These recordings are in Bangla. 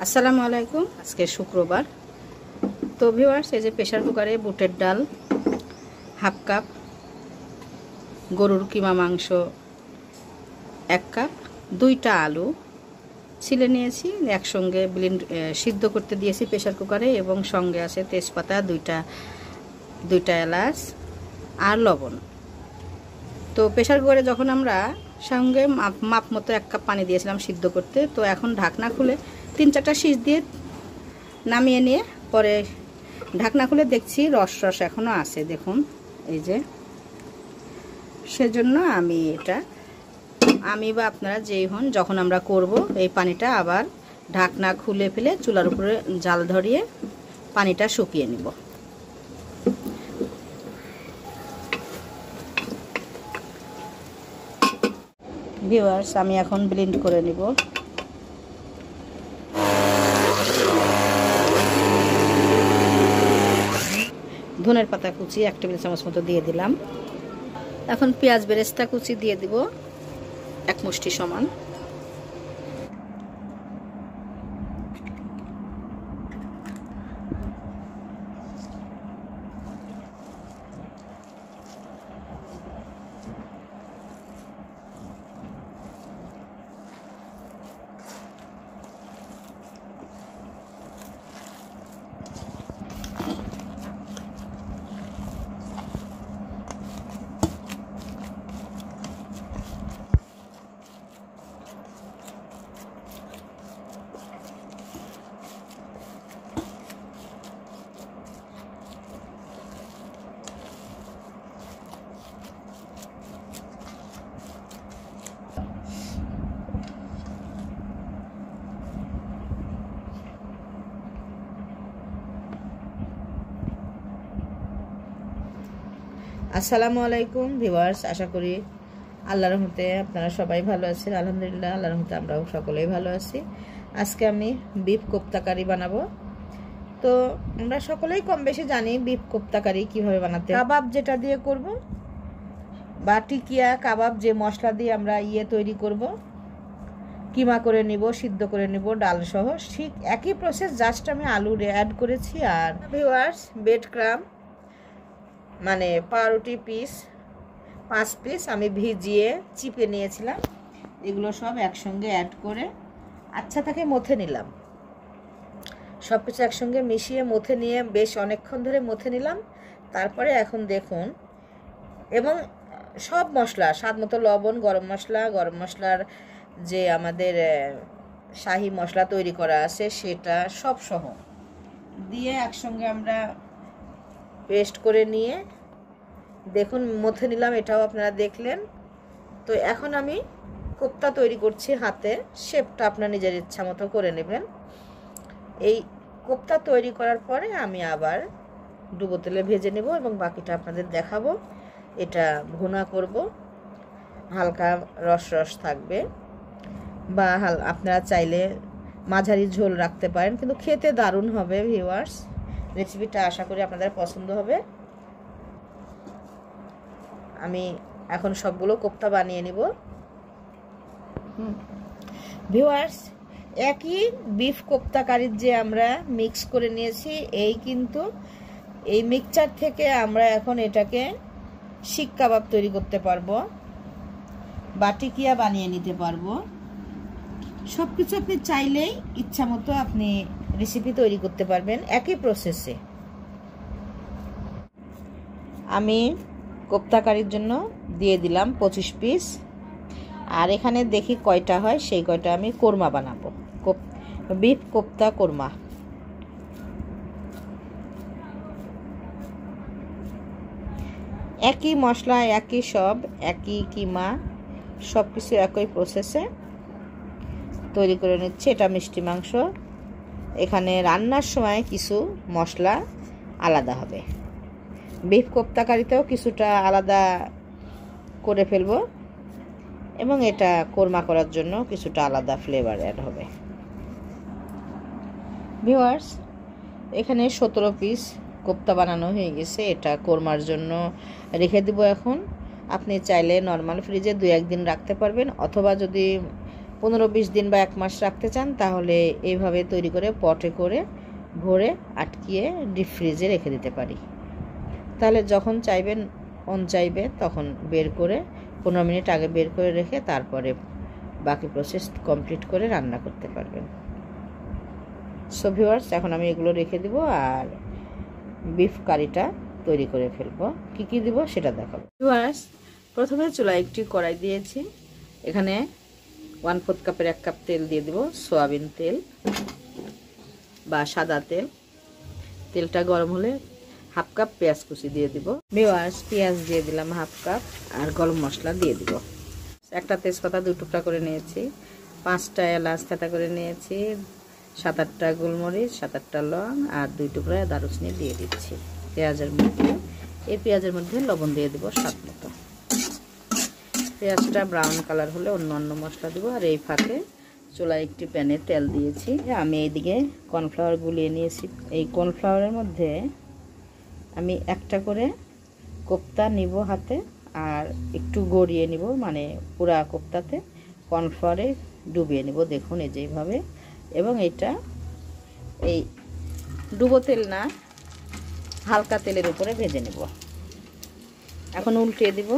আসসালামু আলাইকুম। আজকে শুক্রবার। তো ভিউয়ার্স, এই যে প্রেশার কুকারে বুটের ডাল হাফ কাপ, গরুর কিমা মাংস 1 কাপ, 2টা আলু ছিলে নিয়েছি, একসঙ্গে সিদ্ধ করতে দিয়েছি প্রেশার কুকারে, এবং সঙ্গে আছে তেজপাতা, দুইটা এলাচ আর লবণ। তো প্রেশার কুকারে যখন আমরা সঙ্গে মাপ মতো 1 কাপ পানি দিয়েছিলাম সিদ্ধ করতে, তো এখন ঢাকনা খুলে 3-4টা সিজ দিয়ে নামিয়ে নিয়ে পরে ঢাকনা খুলে দেখছি রস এখনও আছে, দেখুন এই যে। সেজন্য আমি বা আপনারা যেই হন, যখন আমরা করব এই পানিটা আবার ঢাকনা খুলে ফেলে চুলার উপরে জাল ধরিয়ে পানিটা শুকিয়ে নিব। ভিউয়ার্স, আমি এখন ব্লেন্ড করে নিব। ধনের পাতা কুচি 1 টেবিল চামচ মতো দিয়ে দিলাম। এখন পেঁয়াজ বেরেস্তা কুচি দিয়ে দিব 1 মুষ্টি সমান। আসসালামু আলাইকুম ভিউয়ার্স, আশা করি আল্লাহর রহমতে আপনারা সবাই ভালো আছেন। আলহামদুলিল্লাহ, আল্লাহর রহমতে আমরাও সকলেই ভালো আছি। আজকে আমি বিফ কোপ্তা কারি বানাবো। তো আমরা সকলেই কম বেশি জানি বিফ কোপ্তা কারি কীভাবে বানাতে। কাবাব যেটা দিয়ে করব, বা টিকিয়া কাবাব যে মশলা দিয়ে আমরা তৈরি করব, কিমা করে নিব, সিদ্ধ করে নিব ডাল সহ, ঠিক একই প্রসেস, জাস্ট আমি আলু অ্যাড করেছি। আর ভিউয়ার্স, ব্রেড ক্রাম্ব মানে পাউরুটি পিস 5 পিস আমি ভিজিয়ে চিপে নিয়েছিলাম, এগুলো সব একসঙ্গে অ্যাড করে আচ্ছা তাকে মথে নিলাম। সব কিছু একসঙ্গে মিশিয়ে মথে নিয়ে বেশ অনেকক্ষণ ধরে মথে নিলাম। তারপরে এখন দেখুন, এবং সব মশলা স্বাদ মতো লবণ, গরম মশলার যে আমাদের শাহি মশলা তৈরি করা আছে সেটা সব সহ দিয়ে একসঙ্গে আমরা পেস্ট করে নিয়ে দেখুন মথে নিলাম, এটাও আপনারা দেখলেন। তো এখন আমি কোপ্তা তৈরি করছি হাতে, শেপটা আপনার নিজের ইচ্ছা মতো করে নেবেন। এই কোপ্তা তৈরি করার পরে আমি আবার ডুবো তেলে ভেজে নেব এবং বাকিটা আপনাদের দেখাবো। এটা ভুনা করব, হালকা রস থাকবে, বা আপনারা চাইলে মাঝারি ঝোল রাখতে পারেন, কিন্তু খেতে দারুণ হবে। ভিউয়ার্স, রেসিপিটা আশা করি আপনাদের পছন্দ হবে। আমি এখন সবগুলো কোপ্তা বানিয়ে নিব। ভিউয়ার্স, একই বিফ কোপ্তা কারির যে আমরা মিক্স করে নিয়েছি, কিন্তু এই মিক্সচার থেকে আমরা এখন এটাকে শিক কাবাব তৈরি করতে পারবো, বা টিকিয়া বানিয়ে নিতে পারবো। সব কিছু আপনি চাইলেই ইচ্ছা মতো আপনি রেসিপি তৈরি করতে পারবেন একই প্রসেসে। আমি কোপ্তা কারির জন্য দিয়ে দিলাম 25 পিস, আর এখানে দেখি কয়টা হয় সেই কয়টা আমি কোরমা বানাবো, বিফ কোপ্তা কোরমা। একই মশলা, একই সব, একই কিমা, সব কিছু একই প্রসেসে তৈরি করে নিচ্ছে। এটা মিষ্টি মাংস, এখানে রান্নার সময় কিছু মশলা আলাদা হবে, বিফ কোপ্তা কারিতেও কিছুটা আলাদা করে ফেলবো, এবং এটা কোরমা করার জন্য কিছুটা আলাদা ফ্লেভার অ্যাড হবে। ভিউয়ার্স, এখানে 17 পিস কোপ্তা বানানো হয়ে গেছে, এটা কোরমার জন্য রেখে দিব। এখন আপনি চাইলে নর্মাল ফ্রিজে 2-1 দিন রাখতে পারবেন, অথবা যদি 15-20 দিন বা 1 মাস রাখতে চান তাহলে এইভাবে তৈরি করে পটে করে ভরে আটকিয়ে ডিপ ফ্রিজে রেখে দিতে পারি। তাহলে যখন চাইবেন চাইবে তখন বের করে 15 মিনিট আগে বের করে রেখে তারপরে বাকি প্রসেস কমপ্লিট করে রান্না করতে পারবেন। সো ভিউয়ার্স, এখন আমি এগুলো রেখে দিব আর বিফ কারিটা তৈরি করে ফেলবো। কি কি দিব সেটা দেখাবো। ভিউয়ার্স, প্রথমে চুলায় একটি কড়াই দিয়েছি। এখানে 1/4 কাপের 1 কাপ তেল দিয়ে দিব, সয়াবিন তেল বা সাদা তেল। তেলটা গরম হলে 1/2 কাপ পেঁয়াজ কুচি দিয়ে দিব। ভিউয়ার্স, পেঁয়াজ দিয়ে দিলাম 1/2 কাপ আর গরম মশলা দিয়ে দিব। একটা তেজপাতা 2 টুকরা করে নিয়েছি, 5টা এলাচ থেঁতা করে নিয়েছি, 7-8টা গোলমরিচ, 7-8টা লং আর 2 টুকরা দারুচিনি দিয়ে দিচ্ছি পেঁয়াজের মধ্যে। এই পেঁয়াজের মধ্যে লবণ দিয়ে দিব স্বাদ মতো। পেঁয়াজটা ব্রাউন কালার হলে অন্য মশলা দিব। আর এই ফাঁকে চুলায় একটি প্যানে তেল দিয়েছি। আমি এইদিকে কর্নফ্লাওয়ার গুলিয়ে নিয়েছি। এই কর্নফ্লাওয়ারের মধ্যে আমি একটা করে কোপ্তা নিব হাতে আর একটু গড়িয়ে নিব, মানে পুরা কোপ্তাতে কর্নফ্লাওয়ারে ডুবিয়ে নিব। দেখুন এই যেভাবে। এবং এটা এই ডুবো তেল না, হালকা তেলের উপরে ভেজে নেব। এখন উল্টিয়ে দিব,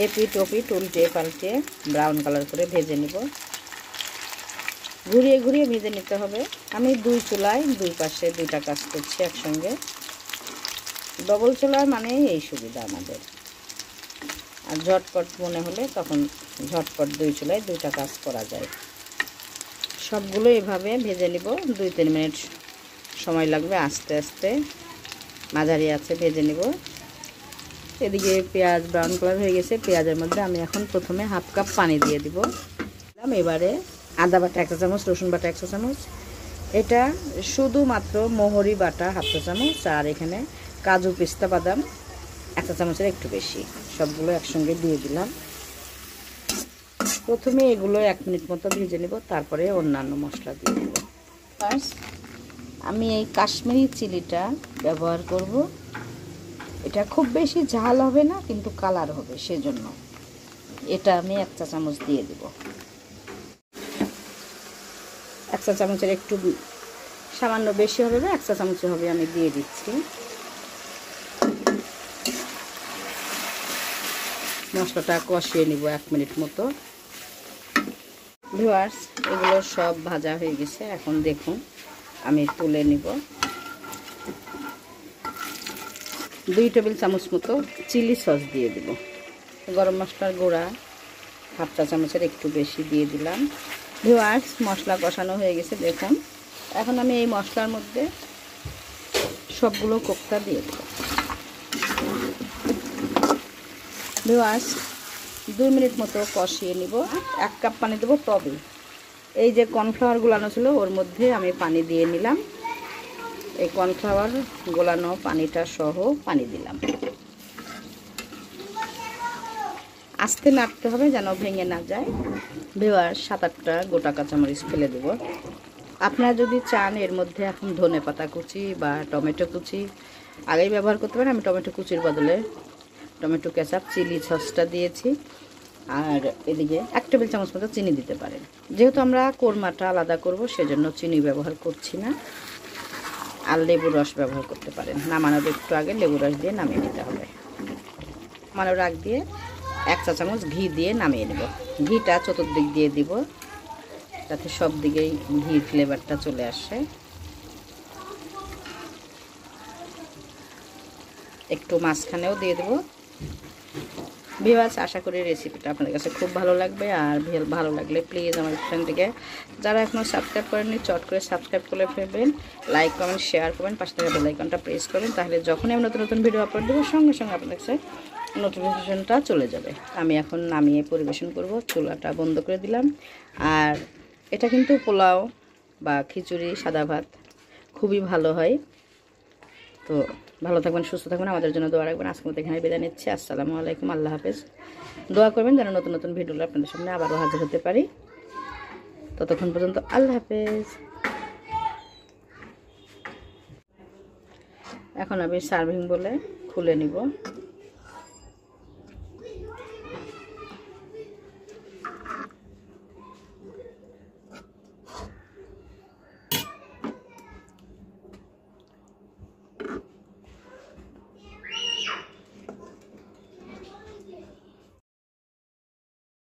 এপিট ওপিট উল্টে পাল্টে ব্রাউন কালার করে ভেজে নিব। ঘুরিয়ে ঘুরিয়ে ভেজে নিতে হবে। আমি 2 চুলায় 2 পাশে 2টা কাজ করছি একসঙ্গে। ডবল চুলার মানে এই সুবিধা আমাদের। আর ঝটপট মনে হলে তখন ঝটপট 2 চুলায় 2টা কাজ করা যায়। সবগুলো এভাবে ভেজে নিব। 2-3 মিনিট সময় লাগবে, আস্তে আস্তে মাঝারি আছে ভেজে নিব। এদিকে পেঁয়াজ ব্রাউন কালার হয়ে গেছে। পেঁয়াজের মধ্যে আমি এখন প্রথমে 1/2 কাপ পানি দিয়ে দিব। এবারে আদা বাটা 1 চা চামচ, রসুন বাটা 1 চা চামচ, এটা শুধুমাত্র মোহরি বাটা 1/2 চা চামচ, আর এখানে কাজু পিস্তা বাদাম 1 চা চামচের একটু বেশি, সবগুলো একসঙ্গে দিয়ে দিলাম। প্রথমে এগুলো 1 মিনিট মতো ভেজে নেব, তারপরে অন্যান্য মশলা দিয়ে দেব। ফার্স্ট আমি এই কাশ্মীরি চিলিটা ব্যবহার করব। এটা খুব বেশি ঝাল হবে না, কিন্তু কালার হবে, সেজন্য এটা আমি 1 চা চামচ দিয়ে দেব। 1 চা চামচের একটু সামান্য বেশি হবে না, 1 চা চামচ হবে, আমি দিয়ে দিচ্ছি। মশলাটা কষিয়ে নিব 1 মিনিট মতো। ভিউয়ার্স, এগুলো সব ভাজা হয়ে গেছে। এখন দেখুন আমি তুলে নিব। 2 টেবিল চামচ মতো চিলি সস দিয়ে দিব। গরম মশলার গুঁড়া 1/2 চা চামচের একটু বেশি দিয়ে দিলাম। ভিউয়ার্স, মশলা কষানো হয়ে গেছে দেখুন। এখন আমি এই মশলার মধ্যে সবগুলো কোপ্তা দিয়ে দেব। ভিউয়ার্স, 2 মিনিট মতো কষিয়ে নিব। 1 কাপ পানি দেবো। তবে এই যে কর্নফ্লাওয়ার গোলানো ছিল ওর মধ্যে আমি পানি দিয়ে নিলাম। এই কর্নফ্লাওয়ার গোলানো পানিটা সহ পানি দিলাম। আস্তে নাড়তে হবে যেন ভেঙে না যায়। ভিউয়ার্স, 7-8টা গোটা কাঁচামরিচ ফেলে দেব। আপনারা যদি চান এর মধ্যে এখন ধনেপাতা কুচি বা টমেটো কুচি আগেই ব্যবহার করতে পারেন। আমি টমেটো কুচির বদলে টমেটো কেচাপ চিলি সসটা দিয়েছি। আর এদিকে 1 টেবিল চামচ মতো চিনি দিতে পারেন। যেহেতু আমরা কোরমাটা আলাদা করব সেজন্য চিনি ব্যবহার করছি না। আর লেবুর রস ব্যবহার করতে পারেন। নামানোর একটু আগে লেবুর রস দিয়ে নামিয়ে নিতে হবে। নামানোর আগ দিয়ে 1 চা চামচ ঘি দিয়ে নামিয়ে নেব। ঘিটা চতুর্দিক দিয়ে দিব যাতে সব দিকেই ঘির ফ্লেভারটা চলে আসে। একটু মাঝখানেও দিয়ে দেব। ভিউয়ার্স, আশা করি রেসিপিটা আপনাদের কাছে খুব ভালো লাগবে। আর ভালো লাগলে প্লিজ আমার চ্যানেলটিকে যারা এখনও সাবস্ক্রাইব করেননি চট করে সাবস্ক্রাইব করে ফেলবেন। লাইক কমেন্ট শেয়ার করবেন, পাশে থাকা বেল আইকনটা প্রেস করবেন। তাহলে যখনই আমি নতুন নতুন ভিডিও আপলোড দেবো সঙ্গে সঙ্গে আপনাদের কাছে নোটিফিকেশনটা চলে যাবে। আমি এখন নামিয়ে পরিবেশন করব। চুলাটা বন্ধ করে দিলাম। আর এটা কিন্তু পোলাও বা খিচুড়ি, সাদা ভাত খুবই ভালো হয়। তো ভালো থাকবেন, সুস্থ থাকবেন, আমাদের জন্য দোয়া রাখবেন। আজকের মতো এখানে বিদায় নিচ্ছি। আসসালামু আলাইকুম, আল্লাহ হাফেজ। দোয়া করবেন যেন নতুন নতুন ভিডিও আপনাদের সামনে আবারও হাজির হতে পারি। ততক্ষণ পর্যন্ত আল্লাহ হাফেজ। এখন আমি সার্ভিং বলে খুলে নিব।